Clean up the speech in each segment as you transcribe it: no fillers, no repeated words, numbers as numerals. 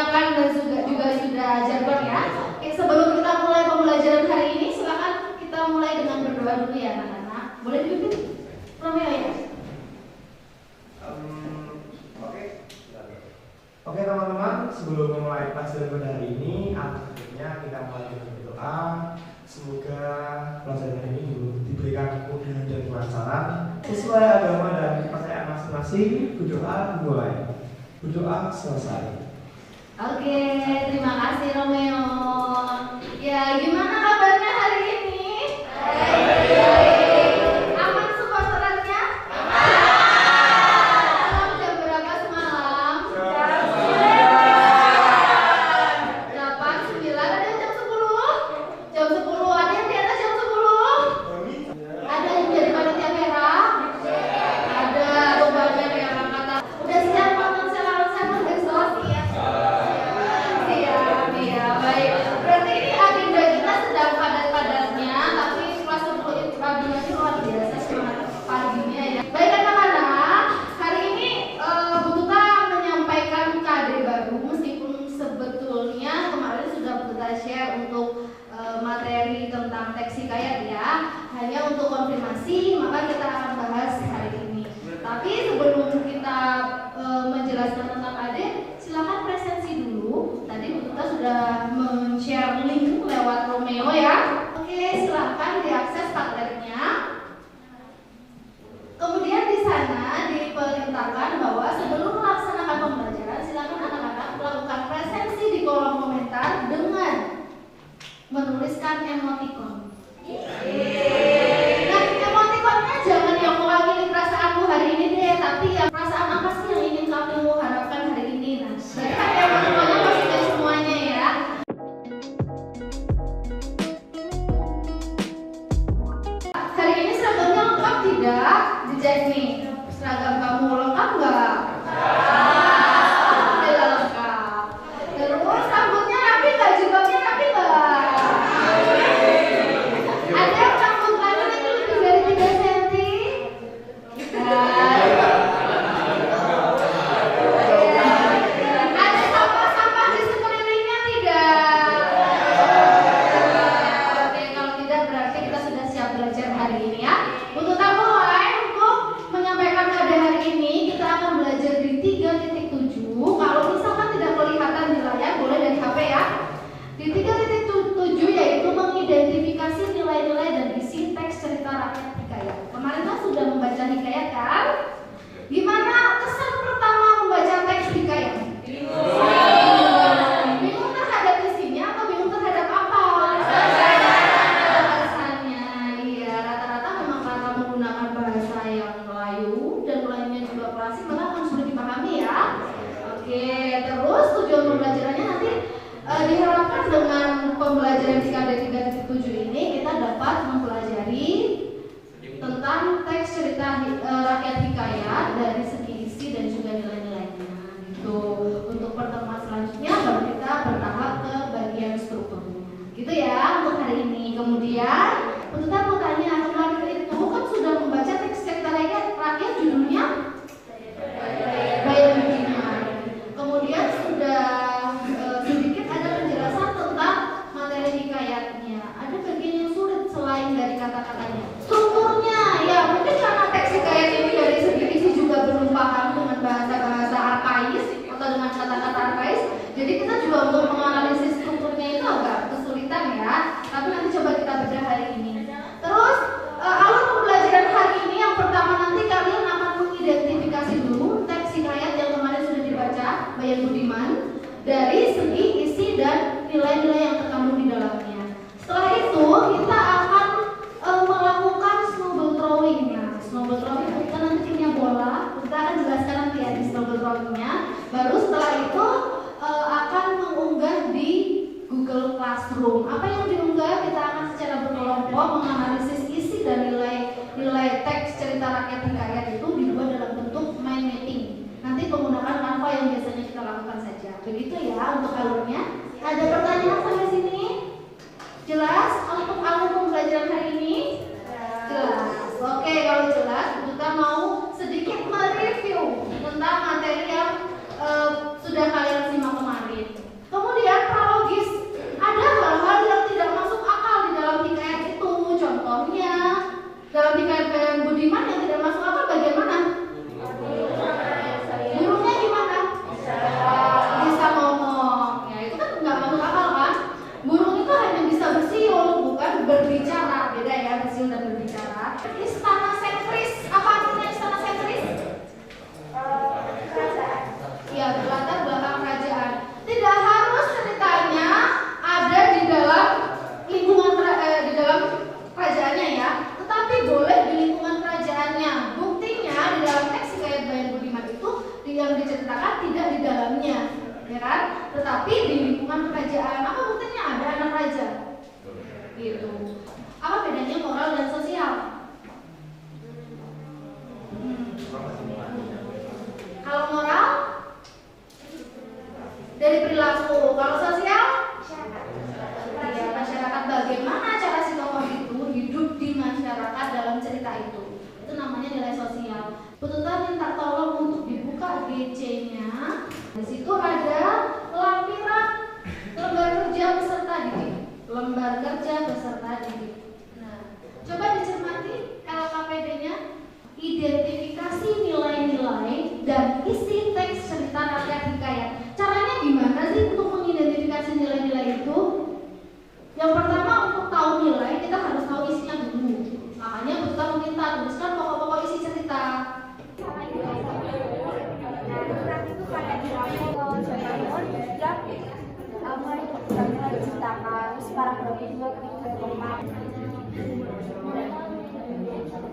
menyiapkan dan juga sudah jargon ya. Oke, sebelum kita mulai pembelajaran hari ini, silakan kita mulai dengan berdoa dulu ya anak-anak. Boleh dipimpin Romeo ya? Oke teman-teman, sebelum memulai pelajaran pada hari ini, akhirnya kita mulai dengan berdoa. Semoga pelajaran hari ini diberikan kemudahan dan kelancaran sesuai agama dan kepercayaan masing-masing. Berdoa dimulai, berdoa selesai. Oke, terima kasih Romeo. Ya, gimana kabarnya hari ini? Baik. Aman semua suratnya? Aman. Jam berapa semalam? Jam 9. Ada jam 10? Jam 10. Ada yang di atas jam 10? Ada yang jadi panitia merah? Ada. Banyak yang angkatan. Udah siap banget selalu besok? Iya, baik. Berarti ini agenda kita sedang padat-padatnya, tapi kelas 10 itu paginya sih luar biasa semangat paginya ya. Baik anak-anak, hari ini Bu Tuta menyampaikan KD baru, meskipun sebetulnya kemarin sudah Bu Tuta share untuk materi tentang teks hikayat ya. Hanya untuk konfirmasi, maka kita akan bahas hari ini. Tapi sebelum kita menjelaskan tentang KD, silakan presensi dulu. Tadi Bu Tuta sudah men-share link lewat Romeo ya. Oke, silakan diakses tabletnya. Kemudian di sana diperintahkan bahwa sebelum melaksanakan pembelajaran, silakan anak-anak melakukan presensi di kolom komentar dengan menuliskan emoticon. Nah, emoticonnya jangan yang mewakili perasaanmu hari ini deh, tapi yang perasaan apa sih yang ingin kamu harapkan hari ini. Nah, jadi kan emoticonnya positif semuanya ya. Hari ini seragamnya lengkap tidak? Dicek nih, seragam kamu lengkap nggak? Tidak lengkap. Terus rambutnya rapi nggak? Jilbabnya rapi nggak? Ada yang rambut kalian itu lebih dari 3 cm? Ada sampah-sampah di sekelilingnya tidak? Oke, kalau tidak berarti kita sudah siap belajar hari ini ya. Untuk mulai untuk menyampaikan KD hari ini, kita akan belajar di 3.7. Kalau misalkan tidak kelihatan di layar, boleh dari HP ya. Di 3.7 yaitu mengidentifikasi nilai-nilai dan isi teks cerita rakyat hikayat. Kemarin kan sudah membaca hikayat kan? Gimana kesan pertama membaca teks hikayat? Bingung terhadap isinya atau bingung terhadap apa? Bahasanya. Iya, rata-rata memang karena menggunakan bahasa yang Melayu dan Melayunya juga klasik, maka akan sulit dipahami ya. Oke, terus tujuan pembelajarannya nanti diharapkan dengan pembelajaran di KD 3.7 ini kita dapat mempelajari tentang teks cerita rakyat hikayat dari segi isi dan juga nilai-nilainya gitu. Untuk pertemuan selanjutnya baru kita bertahap ke bagian strukturnya gitu ya untuk hari ini. Kemudian untuk mau tanya, kemarin itu kan sudah membaca teks cerita rakyat judulnya Bayar Budiman. Kemudian sudah sedikit ada penjelasan tentang materi hikayatnya. Ada bagian yang sulit selain dari kata-katanya. Strukturnya, ya mungkin karena teks hikayat ini dari segi isi juga belum paham dengan bahasa-bahasa arkais atau dengan kata-kata arkais. Jadi kita juga untuk menganalisis strukturnya itu agak kesulitan ya. Tapi nanti coba kita bedah hari ini. Terus alur pembelajaran hari ini yang pertama nanti kalian akan mengidentifikasi dulu teks hikayat yang kemarin sudah dibaca Bayar Budiman dari segi isi dan nilai-nilai yang terkandung di dalamnya. Setelah itu kita akan melakukan snowball throwing. Nah, snowball throwing kita nanti punya bola, kita akan jelaskan nanti ya di snowball throwingnya. Baru setelah itu akan mengunggah di Google Classroom. Apa yang diunggah kita akan secara berkelompok menganalisis isi dan nilai teks cerita rakyat hikayat itu dibuat dalam bentuk mind mapping. Nanti menggunakan Canva yang biasanya kita lakukan saja. Begitu ya untuk alurnya. Ada pertanyaan sampai sini? Jelas untuk alur pembelajaran hari ini? Jelas. Oke, kalau jelas kita mau sedikit mereview tentang materi yang sudah kalian simak kemarin. ya kan? Tetapi di lingkungan kerajaan, apa buktinya ada anak raja? Gitu. Apa bedanya moral dan sosial? Kalau moral dari perilaku, kalau sosial ya masyarakat, bagaimana cara si tokoh itu hidup di masyarakat dalam cerita itu namanya nilai sosial. Penuntut minta tolong untuk dibuka GC-nya. Di situ ada lampiran lembar kerja peserta didik. Lembar kerja peserta didik. Nah, coba dicermati LKPD-nya. Identifikasi nilai-nilai dan isi teks cerita rakyat hikayat. Caranya gimana sih untuk mengidentifikasi nilai-nilai itu? Yang pertama, untuk tahu nilai kita harus tahu isinya dulu. Makanya kita meminta tuliskan pokok-pokok isi cerita.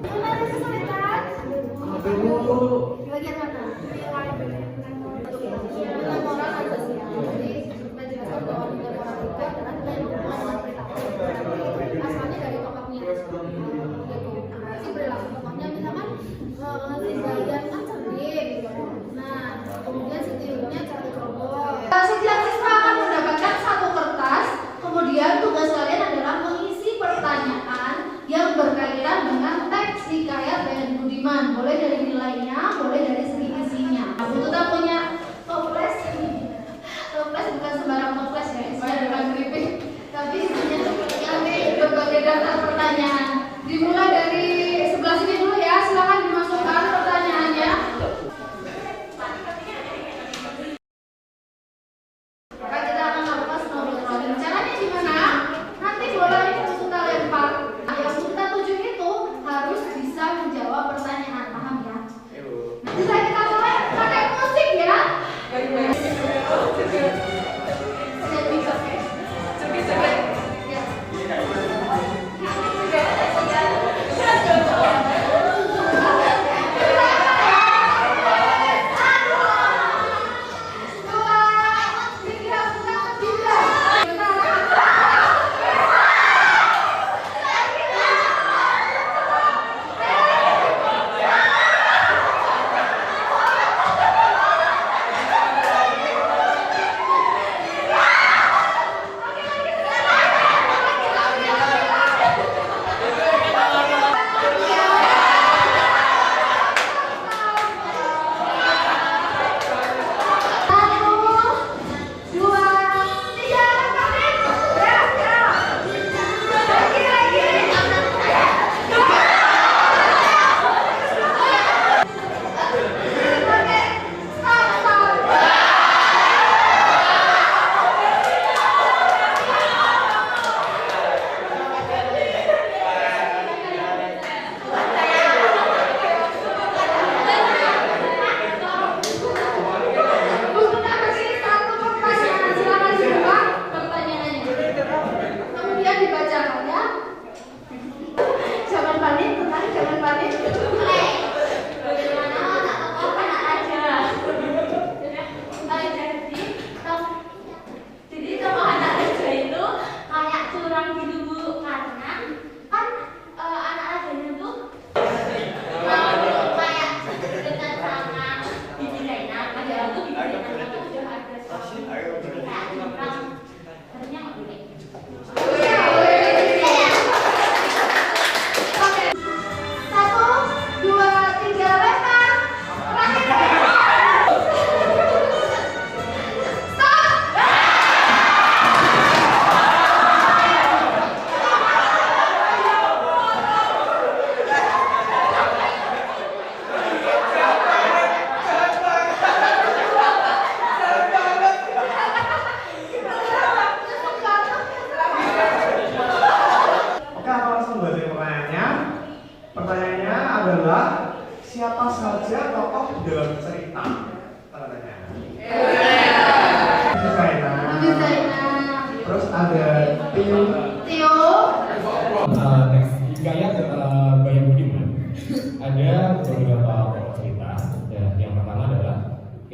Gimana kesulitan? Di bagian mana? Nilai moral dan sosial. Jadi menjelaskan bahwa nilai moral itu adalah nilai hubungan dengan perilaku. Asalnya dari tokohnya. Si perilaku tokohnya misalkan si Bayan kan cerdik gitu. Nah, kemudian si Tiurnya cara ceroboh. Setiap siswa akan mendapatkan satu kertas. Kemudian tugas kalian adalah mengisi pertanyaan yang berkaitan dengan teks hikayat Bayan Budiman. Boleh dari nilainya, boleh dari segi isinya. Aku tetap punya toples. Toples bukan sembarang toples ya, sesuai dengan keripik. Tapi isinya nanti berbagai daftar pertanyaan. Dimulai dari sebelah sini dulu ya. Silakan dimasukkan pertanyaannya. Maka kita akan lakukan snowballing. Caranya gimana? Nanti bola ini kita lempar. Yang kita tuju itu harus bisa menjawab pertanyaan, paham ya? Bisa kita mulai pakai musik ya? Ya.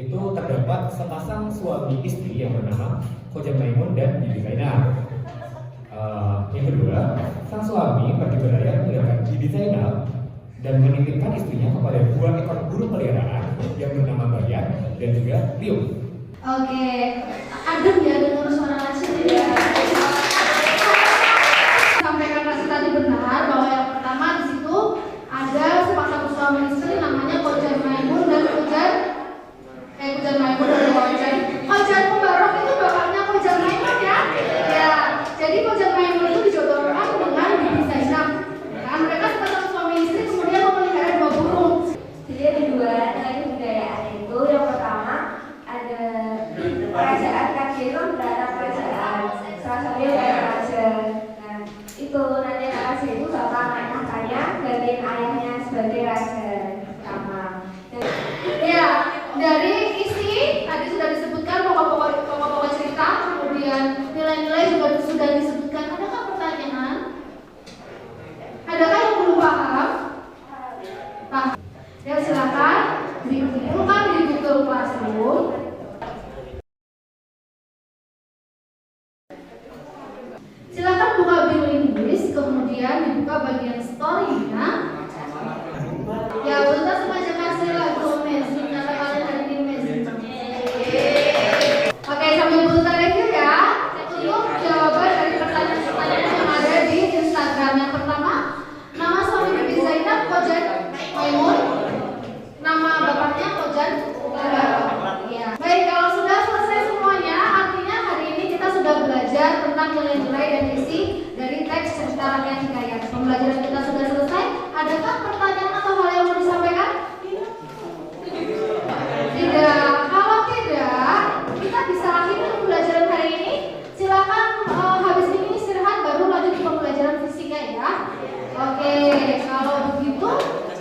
itu terdapat sepasang suami istri yang bernama Khojan Maimun dan Bibi Zainab. Yang kedua, sang suami pergi berlayar meninggalkan Bibi Zainab dan menitipkan istrinya kepada 2 ekor burung peliharaan yang bernama Bayan dan juga Liung. Oke, adem ya dengar suara Rasid ya. Sampaikan Rasid tadi benar bahwa yang pertama di situ ada sepasang suami istri namanya Khojan Maimun dan Khojan Maimun dan Khojan Mubarak itu bapaknya Khojan Maimun ya. Ya, jadi Khojan Maimun itu dijodohkan dengan Bibi Zainab. Kan mereka sepasang suami istri kemudian memelihara 2 burung. Jadi ada 2 nilai kebudayaan itu. Yang pertama ada kerajaan Kajero berada kerajaan, salah satunya Raja Raja. Nah itu nanti Raja itu bakal naik tahtanya gantiin ayahnya sebagai raja pertama. Ya, dari isi tadi sudah disebutkan pokok-pokok cerita, kemudian nilai-nilai juga sudah disebutkan. Adakah pertanyaan? Adakah yang belum paham? Paham? Ya silakan dikumpulkan di Google Classroom. Silakan buka Bilinguis, kemudian dibuka bagian story-nya. Ya, untuk semacam kasih lagu Amazing, kata kalian hari ini Amazing. Oke, sambil buka review ya. Untuk jawaban dari pertanyaan-pertanyaan yang ada di Instagram. Yang pertama, nama suami Bibi Zainab Khojan Maimun, nama bapaknya Khojan Mubarak. Ya. Baik, kalau sudah selesai semuanya, artinya hari ini kita sudah belajar tentang nilai-nilai dan isi dari teks cerita rakyat hikayat. Pembelajaran kita sudah selesai. Adakah pertanyaan atau hal yang mau disampaikan? Tidak. Kalau tidak, kita bisa akhiri pembelajaran hari ini. Silakan habis ini istirahat baru lanjut ke pembelajaran fisika ya. Oke, kalau begitu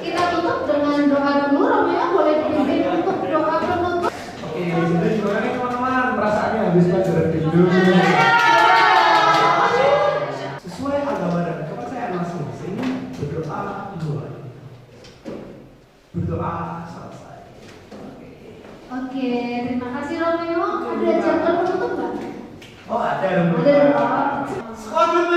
kita tutup dengan doa dulu. Romeo boleh dipimpin untuk doa penutup. Oke, jadi gimana nih teman-teman? Perasaannya habis pelajaran tidur. Sesuai agama dan kepercayaan masing-masing, berdoa dua. Berdoa selesai. Oke, terima kasih Romeo. Ada jadwal penutup nggak? Oh ada. Ada. Squadron